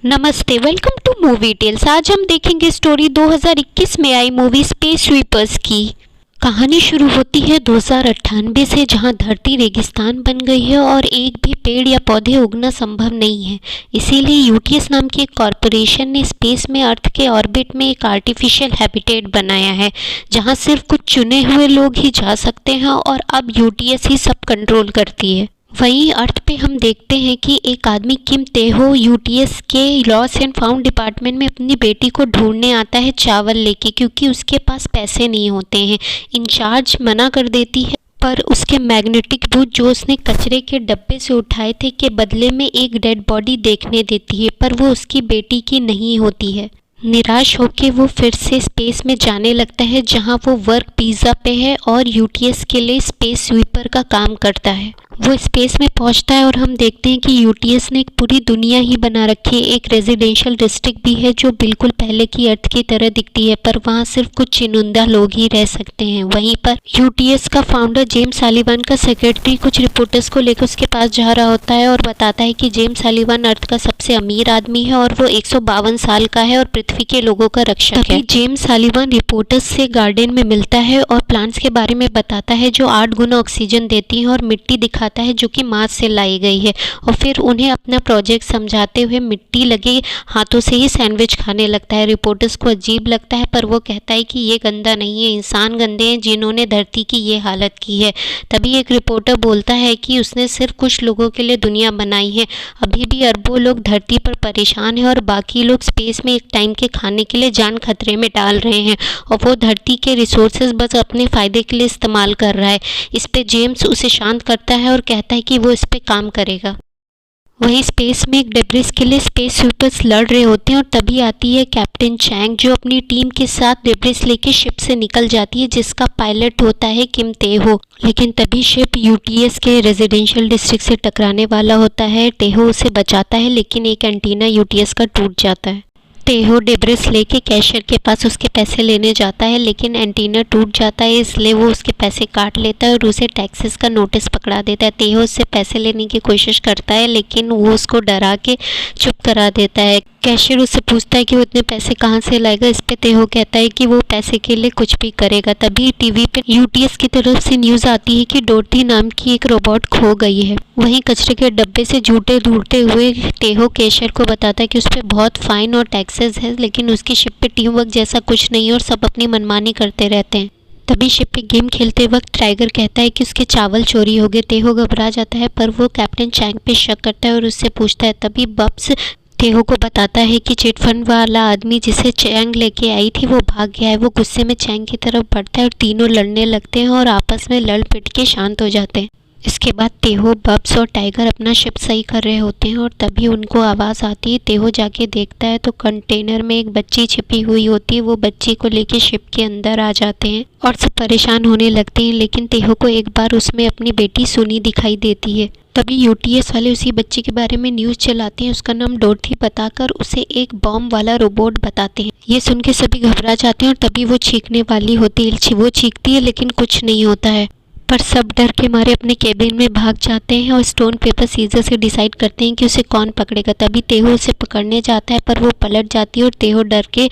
नमस्ते, welcome two movie tales. आज हम देखेंगे स्टोरी 2021 में आई मूवी स्पेस स्वीपर्स की। कहानी शुरू होती है 2098 से, जहां धरती रेगिस्तान बन गई है और एक भी पेड़ या पौधे उगना संभव नहीं है। इसीलिए यूटीएस नाम की एक कॉरपोरेशन ने स्पेस में अर्थ के ऑर्बिट में एक आर्टिफिशियल हैबिटेट बनाया है, जहां सिर्फ कुछ चुने हुए लोग ही जा सकते हैं और अब यूटीएस ही सब कंट्रोल करती है। वहीं अर्थ पे हम देखते हैं कि एक आदमी किम तेहो यूटीएस के लॉस एंड फाउंड डिपार्टमेंट में अपनी बेटी को ढूंढने आता है चावल लेके, क्योंकि उसके पास पैसे नहीं होते हैं। इंचार्ज मना कर देती है, पर उसके मैग्नेटिक बूट जो उसने कचरे के डब्बे से उठाए थे के बदले में एक डेड बॉडी देखने देती है, पर वो उसकी बेटी की नहीं होती है। निराश होकर वो फिर से स्पेस में जाने लगता है, जहां वो वर्क पिज़्ज़ा पे है और यूटीएस के लिए स्पेस स्वीपर का काम करता है। वो स्पेस में पहुंचता है और हम देखते हैं कि यूटीएस ने एक पूरी दुनिया ही बना रखी है। एक रेजिडेंशियल डिस्ट्रिक्ट भी है जो बिल्कुल पहले की अर्थ की तरह दिखती है, पर वहाँ सिर्फ कुछ चुनिंदा लोग ही रह सकते हैं। वहीं पर यूटीएस का फाउंडर जेम्स सालिवान का सेक्रेटरी कुछ रिपोर्टर्स को लेकर उसके पास जा रहा होता है और बताता है कि जेम्स सालिवान अर्थ का सबसे अमीर आदमी है और वो 152 साल का है और पृथ्वी के लोगों का रक्षक है। जेम्स सालिवान रिपोर्टर्स से गार्डन में मिलता है और प्लांट्स के बारे में बताता है जो 8 गुना ऑक्सीजन देती हैं, और मिट्टी दिखाता है जो कि मार्स से लाई गई है, और फिर उन्हें अपना प्रोजेक्ट समझाते हुए मिट्टी लगे हाथों से ही सैंडविच खाने लगता है। रिपोर्टर्स को अजीब लगता है, पर वो कहता है कि ये गंदा नहीं है, इंसान गंदे हैं जिन्होंने धरती की ये हालत की है। तभी एक रिपोर्टर बोलता है कि उसने सिर्फ कुछ लोगों के लिए दुनिया बनाई है, अभी भी अरबों लोग धरती पर परेशान हैं और बाकी लोग स्पेस में एक टाइम के खाने के लिए जान खतरे में डाल रहे हैं, और वो धरती के रिसोर्सेज बस अपने फ़ायदे के लिए इस्तेमाल कर रहा है। इस पे जेम्स उसे शांत करता है और कहता है कि वो इस पे काम करेगा। वहीं स्पेस में एक डेब्रिस के लिए स्पेस स्वीपर्स लड़ रहे होते हैं और तभी आती है कैप्टन चैंग, जो अपनी टीम के साथ डेब्रिस लेके शिप से निकल जाती है, जिसका पायलट होता है किम तेहो। लेकिन तभी शिप यूटीएस के रेजिडेंशियल डिस्ट्रिक्ट से टकराने वाला होता है। तेहो उसे बचाता है, लेकिन एक एंटीना यूटीएस का टूट जाता है। तेहो डेब्रिस लेके कैशियर के पास उसके पैसे लेने जाता है, लेकिन एंटीना टूट जाता है, इसलिए वो उसके पैसे काट लेता है और उसे टैक्सेस का नोटिस पकड़ा देता है। तेहो उससे पैसे लेने की कोशिश करता है, लेकिन वो उसको डरा के चुप करा देता है। कैशियर उससे पूछता है कि वो इतने पैसे कहाँ से लाएगा। इस पे तेहो कहता है कि वो पैसे के लिए कुछ भी करेगा। तभी टीवी पे यूटीएस की तरफ से न्यूज़ आती है कि डोटी नाम की एक रोबोट खो गई है। वहीं कचरे के डब्बे से जूते ढूंढते हुए तेहो कैशियर को बताता है कि उस पर बहुत फाइन और टैक्सेस है, लेकिन उसकी शिप पे टीम वर्क जैसा कुछ नहीं है और सब अपनी मनमानी करते रहते हैं। तभी शिप पे गेम खेलते वक्त टाइगर कहता है कि उसके चावल चोरी हो गए। तेहो घबरा जाता है, पर वो कैप्टन चैंग पे शक करता है और उससे पूछता है। तभी बब्स तेहो को बताता है कि चिटफंड वाला आदमी जिसे चैंग लेके आई थी वो भाग गया है। वो गुस्से में चैंग की तरफ बढ़ता है और तीनों लड़ने लगते हैं और आपस में लड़ पिट के शांत हो जाते हैं। इसके बाद तेहो, बब्स और टाइगर अपना शिप सही कर रहे होते हैं और तभी उनको आवाज़ आती है। तेहो जाके देखता है तो कंटेनर में एक बच्ची छिपी हुई होती है। वो बच्ची को लेके शिप के अंदर आ जाते हैं और सब परेशान होने लगते हैं, लेकिन तेहो को एक बार उसमें अपनी बेटी सुनी दिखाई देती है। तभी यूटीएस वाले उसी बच्ची के बारे में न्यूज़ चलाते हैं। उसका नाम डोर्थी बताकर उसे एक बॉम्ब वाला रोबोट बताते हैं। ये सुन के सभी घबरा जाते हैं और तभी वो चीखने वाली होती है। वो चीखती है, लेकिन कुछ नहीं होता है, पर सब डर के मारे अपने केबिन में भाग जाते हैं और स्टोन पेपर सीजर से डिसाइड करते हैं कि उसे कौन पकड़ेगा। तभी तेहो उसे पकड़ने जाता है, पर वो पलट जाती है और तेहो डर के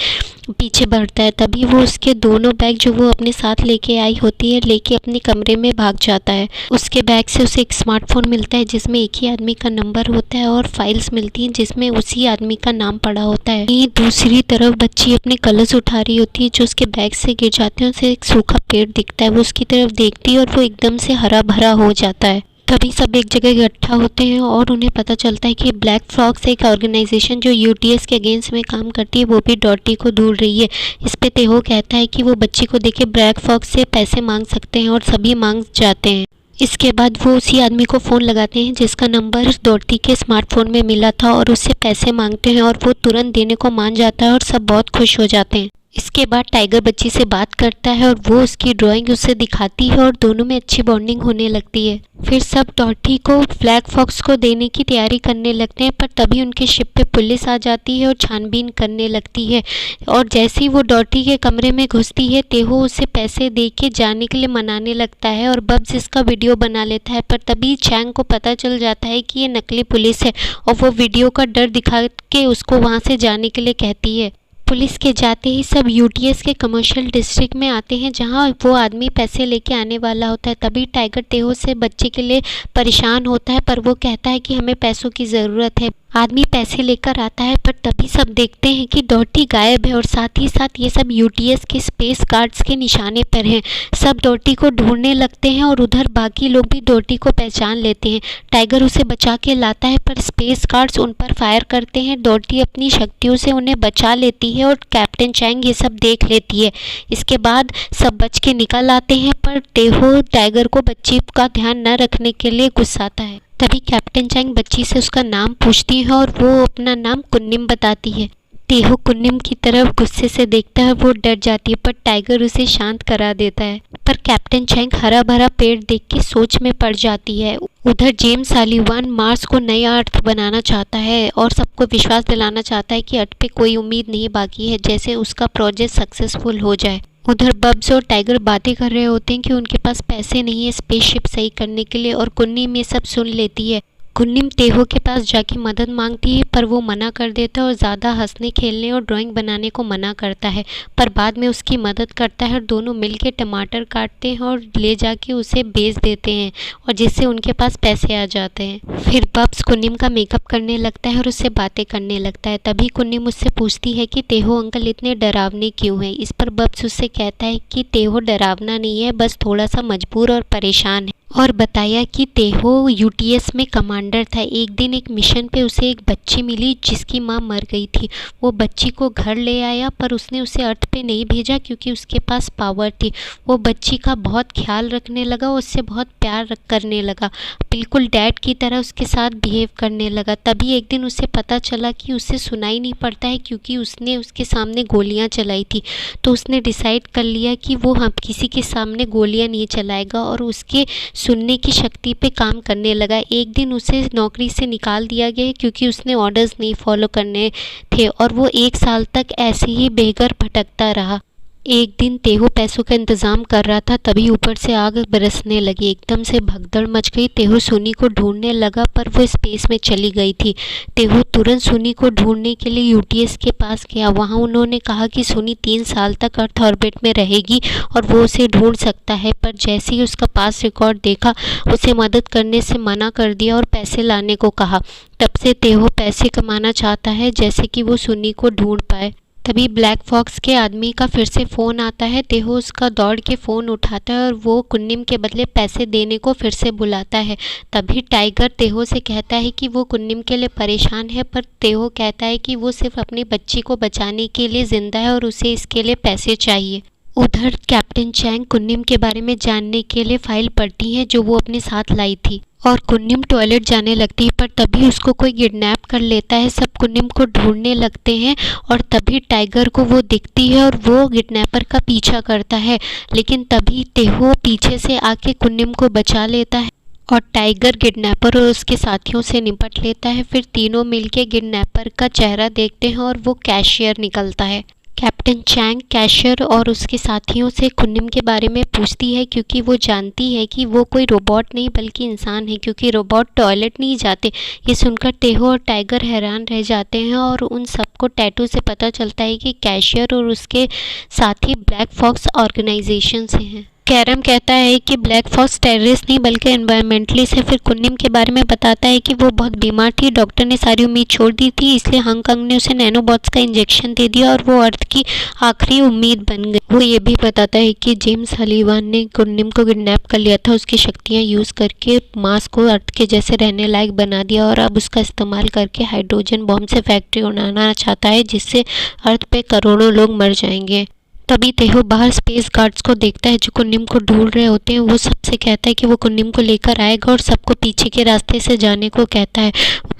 पीछे बढ़ता है। तभी वो उसके दोनों बैग जो वो अपने साथ लेके आई होती है लेके अपने कमरे में भाग जाता है। उसके बैग से उसे एक स्मार्टफोन मिलता है जिसमें एक ही आदमी का नंबर होता है और फाइल्स मिलती हैं जिसमें उसी आदमी का नाम पड़ा होता है। ये दूसरी तरफ बच्ची अपने कलर्स उठा रही होती है जो उसके बैग से गिर जाते हैं। उसे एक सूखा पेड़ दिखता है, वो उसकी तरफ देखती है और वो एकदम से हरा भरा हो जाता है। तभी सब एक जगह इकट्ठा होते हैं और उन्हें पता चलता है कि ब्लैक फ्रॉक्स एक ऑर्गेनाइजेशन जो यूटीएस के अगेंस्ट में काम करती है वो भी डॉटी को ढूंढ रही है। इस पे तेहो कहता है कि वो बच्ची को देखे ब्लैक फ्रॉक्स से पैसे मांग सकते हैं और सभी मांग जाते हैं। इसके बाद वो उसी आदमी को फ़ोन लगाते हैं जिसका नंबर डॉटी के स्मार्टफोन में मिला था और उससे पैसे मांगते हैं और वो तुरंत देने को मान जाता है और सब बहुत खुश हो जाते हैं। इसके बाद टाइगर बच्ची से बात करता है और वो उसकी ड्राइंग उसे दिखाती है और दोनों में अच्छी बॉन्डिंग होने लगती है। फिर सब डॉटी को ब्लैक फॉक्स को देने की तैयारी करने लगते हैं, पर तभी उनके शिप पे पुलिस आ जाती है और छानबीन करने लगती है। और जैसे ही वो डॉटी के कमरे में घुसती है, तेहो उसे पैसे दे के जाने के लिए मनाने लगता है और बब्स इसका वीडियो बना लेता है। पर तभी चैंग को पता चल जाता है कि ये नकली पुलिस है और वो वीडियो का डर दिखा के उसको वहाँ से जाने के लिए कहती है। पुलिस के जाते ही सब यूटीएस के कमर्शियल डिस्ट्रिक्ट में आते हैं, जहां वो आदमी पैसे लेके आने वाला होता है। तभी टाइगर तेहो से बच्चे के लिए परेशान होता है, पर वो कहता है कि हमें पैसों की ज़रूरत है। आदमी पैसे लेकर आता है, पर तभी सब देखते हैं कि डॉटी गायब है और साथ ही साथ ये सब यूटीएस के स्पेस गार्ड्स के निशाने पर हैं। सब डॉटी को ढूंढने लगते हैं और उधर बाकी लोग भी डॉटी को पहचान लेते हैं। टाइगर उसे बचा के लाता है, पर स्पेस गार्ड्स उन पर फायर करते हैं। डॉटी अपनी शक्तियों से उन्हें बचा लेती है और कैप्टन चैंग ये सब देख लेती है। इसके बाद सब बच के निकल आते हैं, पर तेहो टाइगर को बच्ची का ध्यान न रखने के लिए गुस्साता है। तभी कैप्टन चैंग बच्ची से उसका नाम पूछती है और वो अपना नाम कुन्निम बताती है। तेहो कुन्निम की तरफ गुस्से से देखता है, वो डर जाती है, पर टाइगर उसे शांत करा देता है। पर कैप्टन चैंग हरा भरा पेड़ देख के सोच में पड़ जाती है। उधर जेम्स सालिवान मार्स को नया अर्थ बनाना चाहता है और सबको विश्वास दिलाना चाहता है कि अर्थ पे कोई उम्मीद नहीं बाकी है, जैसे उसका प्रोजेक्ट सक्सेसफुल हो जाए। उधर बब्स और टाइगर बातें कर रहे होते हैं कि उनके पास पैसे नहीं है स्पेसशिप सही करने के लिए, और कुन्निम ये सब सुन लेती है। कुन्निम तेहो के पास जाके मदद मांगती है, पर वो मना कर देता है और ज़्यादा हंसने खेलने और ड्राइंग बनाने को मना करता है। पर बाद में उसकी मदद करता है और दोनों मिलके टमाटर काटते हैं और ले जाके उसे बेच देते हैं, और जिससे उनके पास पैसे आ जाते हैं। फिर बब्स कुन्निम का मेकअप करने लगता है और उससे बातें करने लगता है। तभी कुन्निम उससे पूछती है कि तेहो अंकल इतने डरावने क्यों हैं। इस पर बब्स उससे कहता है कि तेहो डरावना नहीं है, बस थोड़ा सा मजबूर और परेशान है। और बताया कि तेहो यूटीएस में कमांडर था। एक दिन एक मिशन पे उसे एक बच्ची मिली जिसकी माँ मर गई थी। वो बच्ची को घर ले आया, पर उसने उसे अर्थ पे नहीं भेजा क्योंकि उसके पास पावर थी। वो बच्ची का बहुत ख्याल रखने लगा, उससे बहुत प्यार करने लगा, बिल्कुल डैड की तरह उसके साथ बिहेव करने लगा। तभी एक दिन उसे पता चला कि उसे सुनाई नहीं पड़ता है क्योंकि उसने उसके सामने गोलियाँ चलाई थी। तो उसने डिसाइड कर लिया कि वो हम किसी के सामने गोलियाँ नहीं चलाएगा और उसके सुनने की शक्ति पे काम करने लगा। एक दिन उसे नौकरी से निकाल दिया गया क्योंकि उसने ऑर्डर्स नहीं फॉलो करने थे, और वो 1 साल तक ऐसे ही बेघर भटकता रहा। एक दिन तेहो पैसों का इंतज़ाम कर रहा था, तभी ऊपर से आग बरसने लगी। एकदम से भगदड़ मच गई। तेहो सुनी को ढूंढने लगा, पर वो स्पेस में चली गई थी। तेहो तुरंत सुनी को ढूंढने के लिए यूटीएस के पास गया। वहाँ उन्होंने कहा कि सुनी 3 साल तक अर्थ ऑर्बिट में रहेगी और वो उसे ढूंढ सकता है, पर जैसे ही उसका पास रिकॉर्ड देखा, उसे मदद करने से मना कर दिया और पैसे लाने को कहा। तब से तेहो पैसे कमाना चाहता है, जैसे कि वो सुनी को ढूंढ पाए। तभी ब्लैक फॉक्स के आदमी का फिर से फ़ोन आता है। तेहो उसका दौड़ के फ़ोन उठाता है और वो कुन्निम के बदले पैसे देने को फिर से बुलाता है। तभी टाइगर तेहो से कहता है कि वो कुन्निम के लिए परेशान है, पर तेहो कहता है कि वो सिर्फ अपनी बच्ची को बचाने के लिए ज़िंदा है और उसे इसके लिए पैसे चाहिए। उधर कैप्टन चैंग कुन्निम के बारे में जानने के लिए फाइल पढ़ती है जो वो अपने साथ लाई थी, और कुन्निम टॉयलेट जाने लगती है, पर तभी उसको कोई किडनैप कर लेता है। सब कुन्निम को ढूंढने लगते हैं और तभी टाइगर को वो दिखती है और वो किडनैपर का पीछा करता है, लेकिन तभी तेहो पीछे से आके कुन्निम को बचा लेता है और टाइगर किडनैपर और उसके साथियों से निपट लेता है। फिर तीनों मिलके किडनैपर का चेहरा देखते हैं और वो कैशियर निकलता है। कैप्टन चैंग कैशियर और उसके साथियों से कुन्निम के बारे में पूछती है क्योंकि वो जानती है कि वो कोई रोबोट नहीं बल्कि इंसान है, क्योंकि रोबोट टॉयलेट नहीं जाते। ये सुनकर तेहो और टाइगर हैरान रह जाते हैं और उन सबको टैटू से पता चलता है कि कैशियर और उसके साथी ब्लैक फॉक्स ऑर्गेनाइजेशन से हैं। कैरम कहता है कि ब्लैक फॉक्स टेररिस्ट नहीं बल्कि एनवायरमेंटलिस्ट है। फिर कुन्निम के बारे में बताता है कि वो बहुत बीमार थी, डॉक्टर ने सारी उम्मीद छोड़ दी थी, इसलिए हांगकांग ने उसे नैनोबॉट्स का इंजेक्शन दे दिया और वो अर्थ की आखिरी उम्मीद बन गई। वो ये भी बताता है कि जेम्स सलीवान ने कुन्निम को किडनैप कर लिया था, उसकी शक्तियाँ यूज़ करके मार्स को अर्थ के जैसे रहने लायक बना दिया और अब उसका इस्तेमाल करके हाइड्रोजन बॉम्ब से फैक्ट्री बनाना चाहता है जिससे अर्थ पे करोड़ों लोग मर जाएंगे। तभी तेहो बाहर स्पेस गार्ड्स को देखता है जो कुन्निम को ढूंढ रहे होते हैं। वो सबसे कहता है कि वो कुन्निम को लेकर आएगा और सबको पीछे के रास्ते से जाने को कहता है।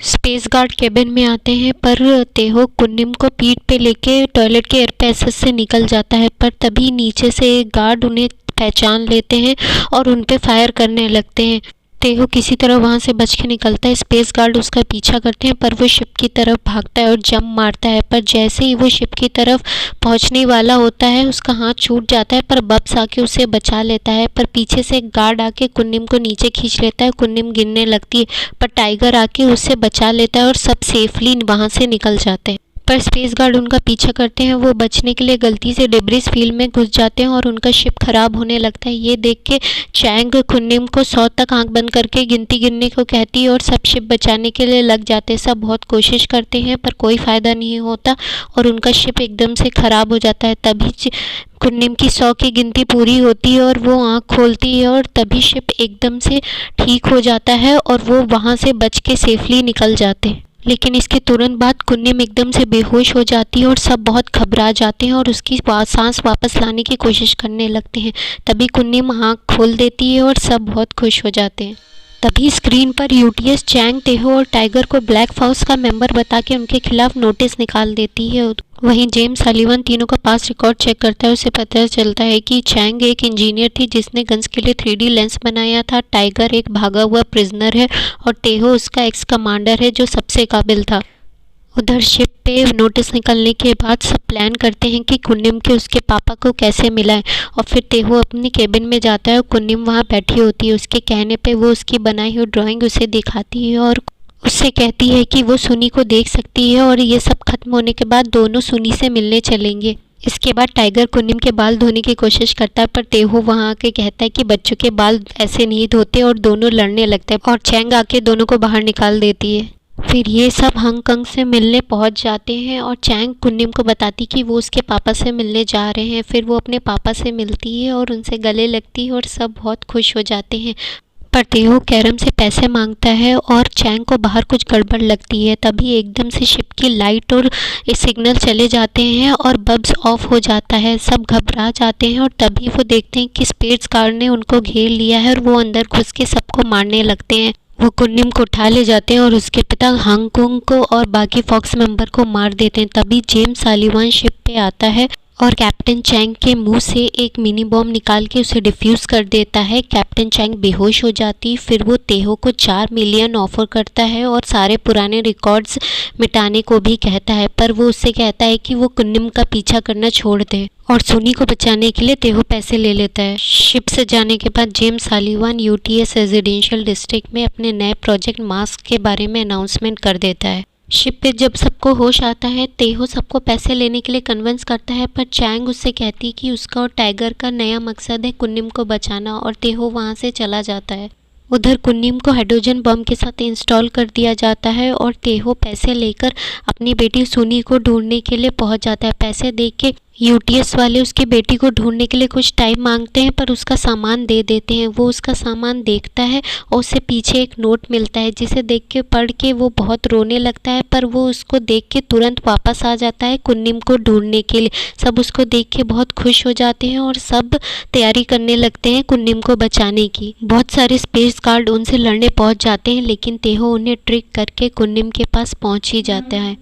स्पेस गार्ड केबिन में आते हैं पर तेहो कुन्निम को पीठ पे लेके टॉयलेट के एयर पैसेज से निकल जाता है, पर तभी नीचे से एक गार्ड उन्हें पहचान लेते हैं और उन पे फायर करने लगते हैं। तेहो किसी तरह वहां से बच के निकलता है। स्पेस गार्ड उसका पीछा करते हैं पर वो शिप की तरफ भागता है और जंप मारता है, पर जैसे ही वो शिप की तरफ पहुंचने वाला होता है उसका हाथ छूट जाता है, पर बब्स आके उसे बचा लेता है। पर पीछे से एक गार्ड आके कुन्निम को नीचे खींच लेता है। कुन्निम गिरने लगती है पर टाइगर आके उसे बचा लेता है और सब सेफली वहां से निकल जाते हैं। पर स्पेस गार्ड उनका पीछा करते हैं। वो बचने के लिए गलती से डिब्रिस फील्ड में घुस जाते हैं और उनका शिप खराब होने लगता है। ये देख के चैंग कुन्निम को 100 तक आंख बंद करके गिनती गिनने को कहती है और सब शिप बचाने के लिए लग जाते हैं। सब बहुत कोशिश करते हैं पर कोई फ़ायदा नहीं होता और उनका शिप एकदम से ख़राब हो जाता है। तभी कुन्निम की 100 की गिनती पूरी होती है और वो आँख खोलती है और तभी शिप एकदम से ठीक हो जाता है और वो वहाँ से बच के सेफली निकल जाते हैं। लेकिन इसके तुरंत बाद कुन्निम एकदम से बेहोश हो जाती है और सब बहुत घबरा जाते हैं और उसकी सांस वापस लाने की कोशिश करने लगते हैं। तभी कुन्निम आँख खोल देती है और सब बहुत खुश हो जाते हैं। तभी स्क्रीन पर यूटीएस चैंग, तेहो और टाइगर को ब्लैक फाउस का मेंबर बता के उनके खिलाफ नोटिस निकाल देती है। वहीं जेम्स सलीवन तीनों का पास रिकॉर्ड चेक करता है। उसे पता चलता है कि चैंग एक इंजीनियर थी जिसने गन्स के लिए 3D लेंस बनाया था, टाइगर एक भागा हुआ प्रिजनर है और तेहो उसका एक्स कमांडर है जो सबसे काबिल था। उधर शिप पे नोटिस निकलने के बाद सब प्लान करते हैं कि कुन्निम के उसके पापा को कैसे मिलाएं और फिर तेहो अपनी केबिन में जाता है और कुन्निम वहाँ बैठी होती है। उसके कहने पे वो उसकी बनाई हुई ड्राइंग उसे दिखाती है और उससे कहती है कि वो सुनी को देख सकती है और ये सब खत्म होने के बाद दोनों सुनी से मिलने चलेंगे। इसके बाद टाइगर कुन्निम के बाल धोने की कोशिश करता है पर तेहो वहाँ आके कहता है कि बच्चों के बाल ऐसे नहीं धोते और दोनों लड़ने लगते हैं और चैंग आके दोनों को बाहर निकाल देती है। फिर ये सब हांगकांग से मिलने पहुंच जाते हैं और चैंग कुन्निम को बताती कि वो उसके पापा से मिलने जा रहे हैं। फिर वो अपने पापा से मिलती है और उनसे गले लगती है और सब बहुत खुश हो जाते हैं। पर तेहो कैरम से पैसे मांगता है और चैंग को बाहर कुछ गड़बड़ लगती है। तभी एकदम से शिप की लाइट और सिग्नल चले जाते हैं और बब्स ऑफ हो जाता है। सब घबरा जाते हैं और तभी वो देखते हैं कि स्पेस गार्ड ने उनको घेर लिया है और वो अंदर घुस के सबको मारने लगते हैं। वो कुन्निम को उठा ले जाते हैं और उसके पिता हांगकांग को और बाकी फॉक्स मेंबर को मार देते हैं। तभी जेम्स सालिवान शिप पे आता है और कैप्टन चैंग के मुंह से एक मिनी बॉम्ब निकाल के उसे डिफ्यूज़ कर देता है। कैप्टन चैंग बेहोश हो जाती। फिर वो तेहो को 4 मिलियन ऑफर करता है और सारे पुराने रिकॉर्ड्स मिटाने को भी कहता है, पर वो उससे कहता है कि वो कुन्निम का पीछा करना छोड़ दे और सुनी को बचाने के लिए तेहो पैसे ले लेता है। शिप से जाने के बाद जेम्स सालिवान यूटीएस रेजिडेंशियल डिस्ट्रिक्ट में अपने नए प्रोजेक्ट मास्क के बारे में अनाउंसमेंट कर देता है। शिप पे जब सबको होश आता है तेहो सबको पैसे लेने के लिए कन्विंस करता है, पर चैंग उससे कहती कि उसका और टाइगर का नया मकसद है कुन्निम को बचाना और तेहो वहाँ से चला जाता है। उधर कुन्निम को हाइड्रोजन बम के साथ इंस्टॉल कर दिया जाता है और तेहो पैसे लेकर अपनी बेटी सुनी को ढूंढने के लिए पहुंच जाता है। पैसे देख के यूटीएस वाले उसकी बेटी को ढूंढने के लिए कुछ टाइम मांगते हैं पर उसका सामान दे देते हैं। वो उसका सामान देखता है और उससे पीछे एक नोट मिलता है जिसे देख के पढ़ के वो बहुत रोने लगता है, पर वो उसको देख के तुरंत वापस आ जाता है कुन्निम को ढूंढने के लिए। सब उसको देख के बहुत खुश हो जाते हैं और सब तैयारी करने लगते हैं कुन्निम को बचाने की। बहुत सारे स्पेस गार्ड उनसे लड़ने पहुंच जाते हैं लेकिन तेहो उन्हें ट्रिक करके कुन्निम के पास पहुंच ही जाता है।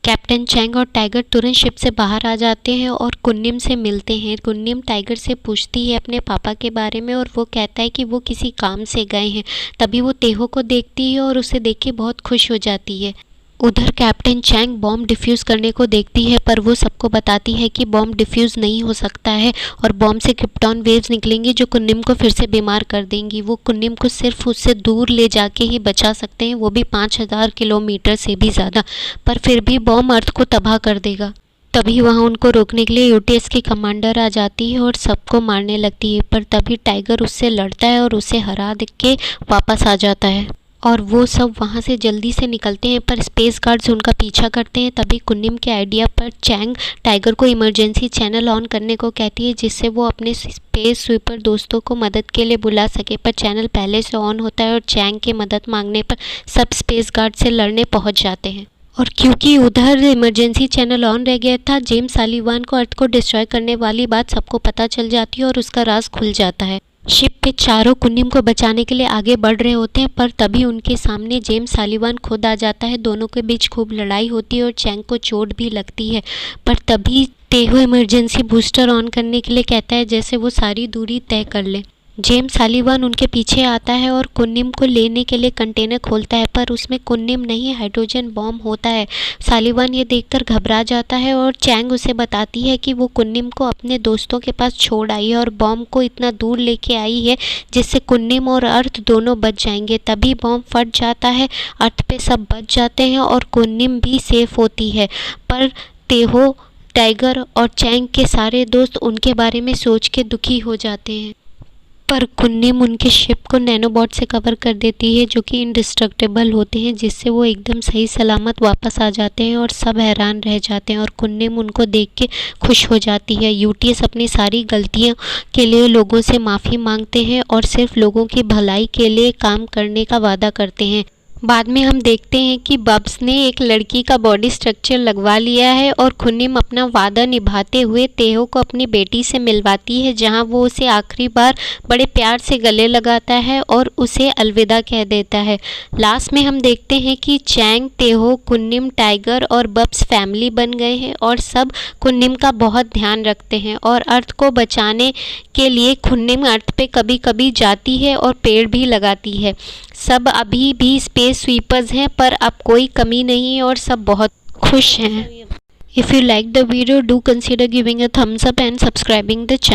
कैप्टन चैंग और टाइगर तुरंत शिप से बाहर आ जाते हैं और कुन्निम से मिलते हैं। कुन्निम टाइगर से पूछती है अपने पापा के बारे में और वो कहता है कि वो किसी काम से गए हैं। तभी वो तेहो को देखती है और उसे देख के बहुत खुश हो जाती है। उधर कैप्टन चैंग बॉम्ब डिफ्यूज़ करने को देखती है पर वो सबको बताती है कि बॉम्ब डिफ्यूज़ नहीं हो सकता है और बॉम्ब से क्रिप्टॉन वेव्स निकलेंगी जो कुन्निम को फिर से बीमार कर देंगी। वो कुन्निम को सिर्फ उससे दूर ले जाके ही बचा सकते हैं, वो भी 5000 किलोमीटर से भी ज़्यादा, पर फिर भी बॉम्ब अर्थ को तबाह कर देगा। तभी वहाँ उनको रोकने के लिए यूटीएस की कमांडर आ जाती है और सबको मारने लगती है, पर तभी टाइगर उससे लड़ता है और उसे हरा के वापस आ जाता है और वो सब वहाँ से जल्दी से निकलते हैं, पर स्पेस गार्ड्स उनका पीछा करते हैं। तभी कुन्निम के आइडिया पर चैंग टाइगर को इमरजेंसी चैनल ऑन करने को कहती है जिससे वो अपने स्पेस स्वीपर दोस्तों को मदद के लिए बुला सके, पर चैनल पहले से ऑन होता है और चैंग के मदद मांगने पर सब स्पेस गार्ड से लड़ने पहुँच जाते हैं। और क्योंकि उधर इमरजेंसी चैनल ऑन रह गया था, जेम्स सालिवान को अर्थ को डिस्ट्रॉय करने वाली बात सबको पता चल जाती है और उसका राज खुल जाता है। शिप पे चारों कुन्निम को बचाने के लिए आगे बढ़ रहे होते हैं, पर तभी उनके सामने जेम्स सालिवान खुद आ जाता है। दोनों के बीच खूब लड़ाई होती है और चैंग को चोट भी लगती है, पर तभी तेहो इमरजेंसी बूस्टर ऑन करने के लिए कहता है जैसे वो सारी दूरी तय कर ले। जेम्स सालिवान उनके पीछे आता है और कुन्निम को लेने के लिए कंटेनर खोलता है, पर उसमें कुन्निम नहीं हाइड्रोजन बॉम्ब होता है। सालिवान ये देखकर घबरा जाता है और चैंग उसे बताती है कि वो कुन्निम को अपने दोस्तों के पास छोड़ आई है और बॉम्ब को इतना दूर लेके आई है जिससे कुन्निम और अर्थ दोनों बच जाएंगे। तभी बॉम्ब फट जाता है, अर्थ पे सब बच जाते हैं और कुन्निम भी सेफ होती है। पर तेहो, टाइगर और चैंग के सारे दोस्त उनके बारे में सोच के दुखी हो जाते हैं, पर कुन्निम उनके शिप को नैनोबॉट से कवर कर देती है जो कि इंडिस्ट्रक्टेबल होते हैं, जिससे वो एकदम सही सलामत वापस आ जाते हैं और सब हैरान रह जाते हैं और कुन्निम उनको देख के खुश हो जाती है। यूटीएस अपनी सारी गलतियों के लिए लोगों से माफ़ी मांगते हैं और सिर्फ लोगों की भलाई के लिए काम करने का वादा करते हैं। बाद में हम देखते हैं कि बब्स ने एक लड़की का बॉडी स्ट्रक्चर लगवा लिया है और कुन्निम अपना वादा निभाते हुए तेहो को अपनी बेटी से मिलवाती है, जहां वो उसे आखिरी बार बड़े प्यार से गले लगाता है और उसे अलविदा कह देता है। लास्ट में हम देखते हैं कि चैंग, तेहो, कुन्निम, टाइगर और बब्स फैमिली बन गए हैं और सब कुन्निम का बहुत ध्यान रखते हैं और अर्थ को बचाने के लिए कुन्निम अर्थ पे कभी कभी जाती है और पेड़ भी लगाती है। सब अभी भी स्पेस स्वीपर्स हैं, पर अब कोई कमी नहीं है और सब बहुत खुश हैं। If you like the video, do consider giving a thumbs up and subscribing the channel.